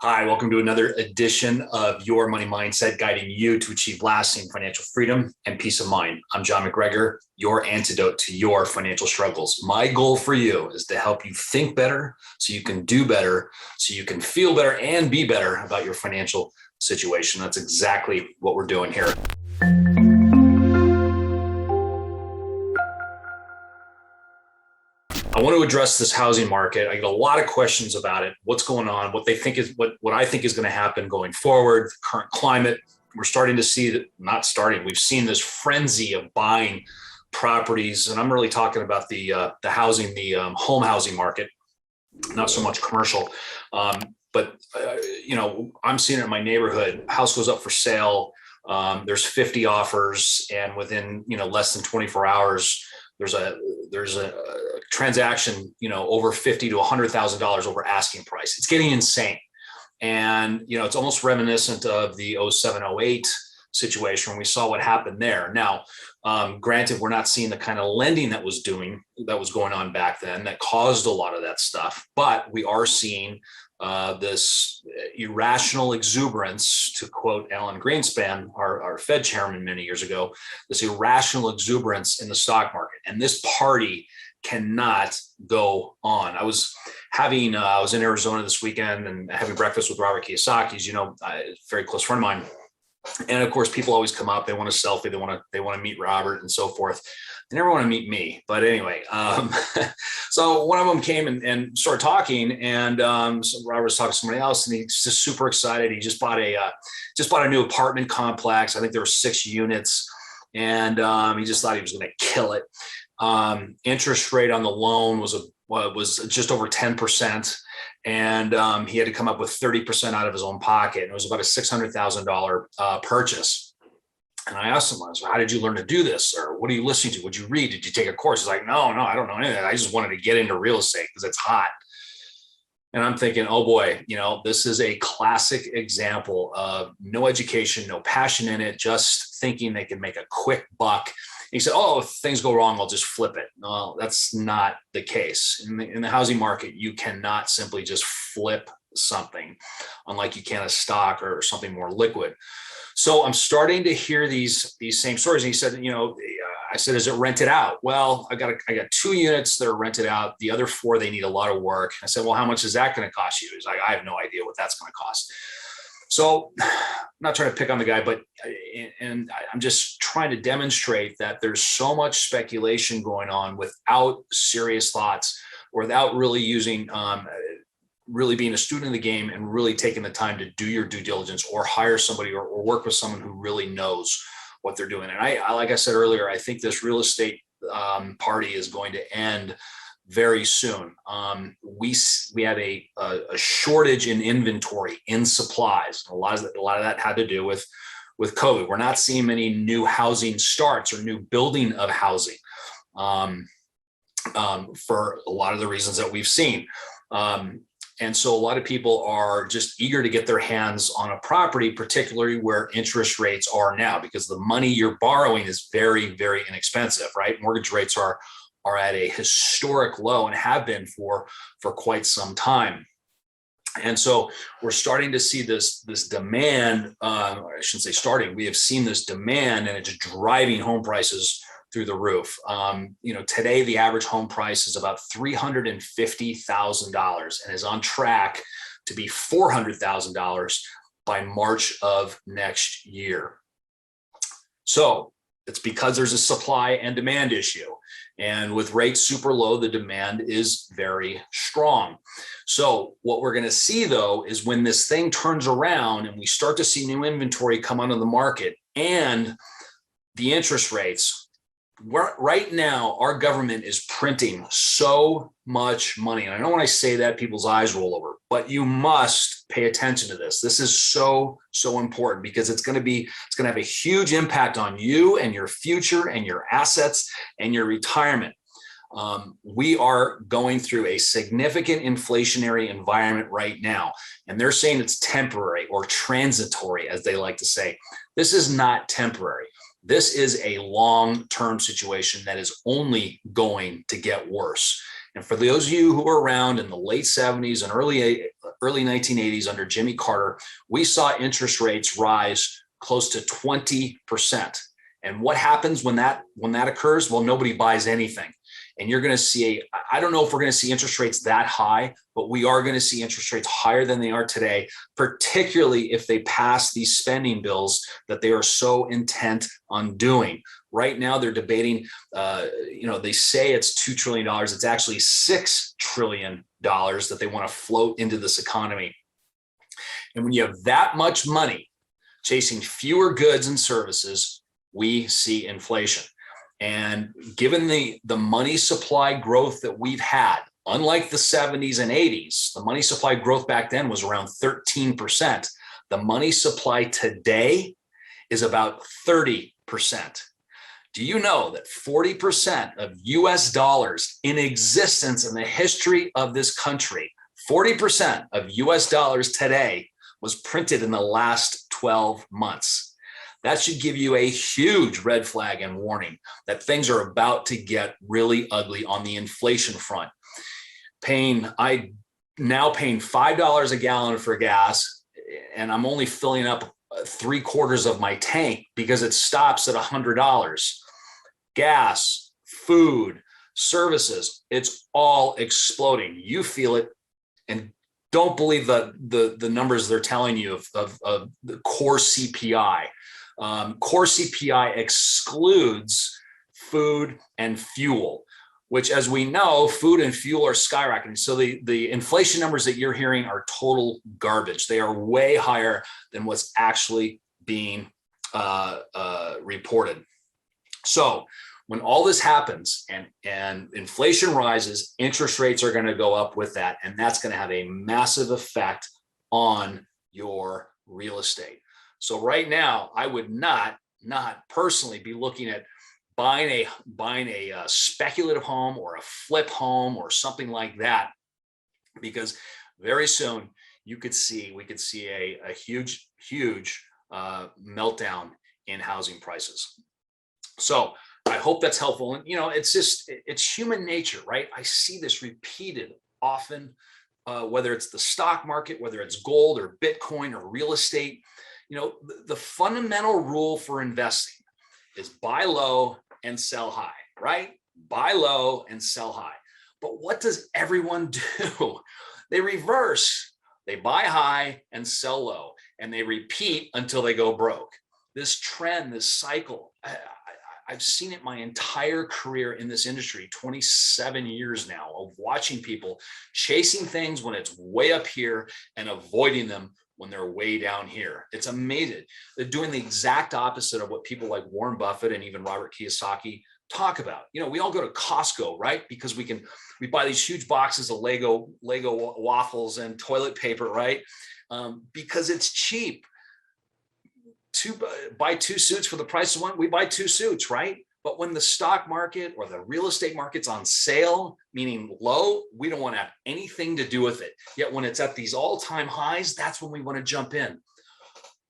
Hi, welcome to another edition of Your Money Mindset, guiding you to achieve lasting financial freedom and peace of mind. I'm John MacGregor, your antidote to your financial struggles. My goal for you is to help you think better so you can do better, so you can feel better and be better about your financial situation. That's exactly what we're doing here. I want to address this housing market. I get a lot of questions about it. What's going on? What they think is what I think is going to happen going forward. The current climate. We're starting to see that. Not starting. We've seen this frenzy of buying properties, and I'm really talking about the housing, the home housing market, not so much commercial. But I'm seeing it in my neighborhood. House goes up for sale. There's 50 offers, and within less than 24 hours, there's a transaction, over $50,000 to $100,000 over asking price. It's getting insane. And, it's almost reminiscent of the 07-08 situation when we saw what happened there. Now, granted, we're not seeing the kind of lending that was going on back then that caused a lot of that stuff, but we are seeing this irrational exuberance, to quote Alan Greenspan, our Fed chairman many years ago, this irrational exuberance in the stock market. And this party cannot go on. I was in Arizona this weekend and having breakfast with Robert Kiyosaki's, a very close friend of mine. And of course, people always come up, they want a selfie, they want to meet Robert and so forth. They never want to meet me. But anyway, so one of them came and started talking, and so Robert was talking to somebody else, and he's just super excited. He just bought a new apartment complex. I think there were 6 units, and he just thought he was going to kill it. Interest rate on the loan was just over 10%. And he had to come up with 30% out of his own pocket. And it was about a $600,000 purchase. And I asked him, how did you learn to do this? Or what are you listening to? Would you read? Did you take a course? He's like, no, I don't know anything. I just wanted to get into real estate because it's hot. And I'm thinking, oh boy, this is a classic example of no education, no passion in it, just thinking they can make a quick buck. He said, oh, if things go wrong, I'll just flip it. No, that's not the case. In the housing market, you cannot simply just flip something, unlike you can a stock or something more liquid. So I'm starting to hear these same stories. And he said, I said, is it rented out? Well, I got 2 units that are rented out. The other 4, they need a lot of work. I said, well, how much is that going to cost you? He's like, I have no idea what that's going to cost. So I'm not trying to pick on the guy, but I'm just trying to demonstrate that there's so much speculation going on without serious thoughts, or without really using, really being a student of the game and really taking the time to do your due diligence, or hire somebody or work with someone who really knows what they're doing. And I like I said earlier, I think this real estate party is going to end very soon. We had a shortage in inventory, in supplies. A lot of that had to do with COVID. We're not seeing many new housing starts or new building of housing for a lot of the reasons that we've seen. And so a lot of people are just eager to get their hands on a property, particularly where interest rates are now, because the money you're borrowing is very, very inexpensive, right? Mortgage rates are at a historic low and have been for quite some time. And so we're starting to see this demand, I shouldn't say starting, we have seen this demand, and it's driving home prices through the roof. Today, the average home price is about $350,000 and is on track to be $400,000 by March of next year. So it's because there's a supply and demand issue. And with rates super low, the demand is very strong. So what we're going to see, though, is when this thing turns around and we start to see new inventory come onto the market, and the interest rates, right now, our government is printing so much money. And I know when I say that, people's eyes roll over, but you must pay attention to this. This is so important, because it's going to have a huge impact on you and your future and your assets and your retirement. We are going through a significant inflationary environment right now, and they're saying it's temporary or transitory, as they like to say. This is not temporary. This is a long-term situation that is only going to get worse. And for those of you who were around in the late 70s and early 1980s under Jimmy Carter, we saw interest rates rise close to 20%. And what happens when that occurs? Well, nobody buys anything. And you're going to see, I don't know if we're going to see interest rates that high, but we are going to see interest rates higher than they are today, particularly if they pass these spending bills that they are so intent on doing. Right now, they're debating, they say it's $2 trillion. It's actually $6 trillion that they want to float into this economy. And when you have that much money chasing fewer goods and services, we see inflation. And given the money supply growth that we've had, unlike the 70s and 80s, the money supply growth back then was around 13%. The money supply today is about 30%. Do you know that 40% of US dollars in existence in the history of this country, 40% of US dollars today was printed in the last 12 months? That should give you a huge red flag and warning that things are about to get really ugly on the inflation front. I now paying $5 a gallon for gas, and I'm only filling up 3/4 of my tank because it stops at $100. Gas, food, services, it's all exploding. You feel it, and don't believe the numbers they're telling you of the core CPI. Core CPI excludes food and fuel, which, as we know, food and fuel are skyrocketing. So the inflation numbers that you're hearing are total garbage. They are way higher than what's actually being reported. So when all this happens and inflation rises, interest rates are going to go up with that. And that's going to have a massive effect on your real estate. So right now, I would not personally be looking at buying a speculative home or a flip home or something like that, because very soon we could see a huge meltdown in housing prices. So I hope that's helpful. And it's human nature, right? I see this repeated often, whether it's the stock market, whether it's gold or Bitcoin or real estate. The fundamental rule for investing is buy low and sell high, right? Buy low and sell high. But what does everyone do? They reverse. They buy high and sell low, and they repeat until they go broke. This trend, this cycle, I've seen it my entire career in this industry, 27 years now, of watching people chasing things when it's way up here and avoiding them when they're way down here. It's amazing. They're doing the exact opposite of what people like Warren Buffett and even Robert Kiyosaki talk about. We all go to Costco, right? Because we buy these huge boxes of Lego waffles and toilet paper, right? Because it's cheap. Buy 2 suits for the price of one, we buy 2 suits, right? But when the stock market or the real estate market's on sale, meaning low, we don't want to have anything to do with it. Yet when it's at these all-time highs, that's when we want to jump in.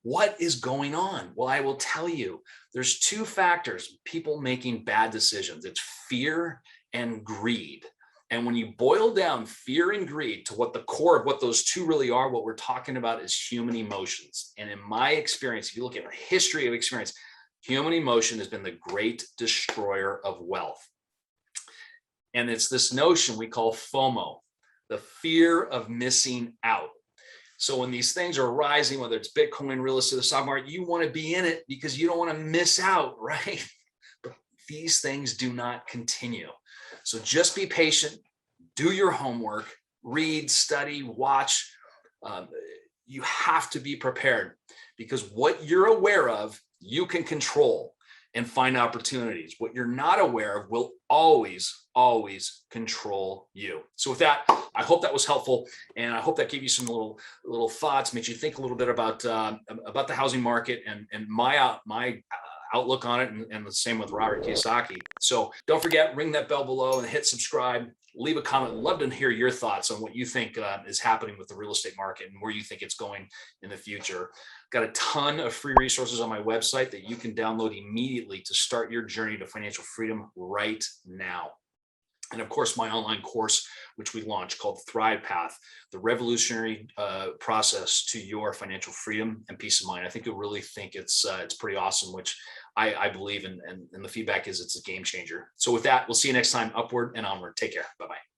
What is going on? Well, I will tell you, there's 2 factors, people making bad decisions. It's fear and greed. And when you boil down fear and greed to what the core of what those 2 really are, what we're talking about is human emotions. And in my experience, if you look at a history of experience, human emotion has been the great destroyer of wealth. And it's this notion we call FOMO, the fear of missing out. So when these things are rising, whether it's Bitcoin, real estate, the stock market, you want to be in it because you don't want to miss out, right? But these things do not continue. So just be patient, do your homework, read, study, watch. You have to be prepared, because what you're aware of, you can control and find opportunities. What you're not aware of will always control you. So with that, I hope that was helpful, and I hope that gave you some little thoughts, made you think a little bit about the housing market and my outlook on it, and the same with Robert Kiyosaki. So don't forget, ring that bell below and hit subscribe. Leave a comment. Love to hear your thoughts on what you think is happening with the real estate market and where you think it's going in the future. Got a ton of free resources on my website that you can download immediately to start your journey to financial freedom right now. And of course, my online course, which we launched, called Thrive Path, the revolutionary process to your financial freedom and peace of mind. I think you'll really think it's pretty awesome, which I believe in, and the feedback is it's a game changer. So with that, we'll see you next time. Upward and onward. Take care. Bye-bye.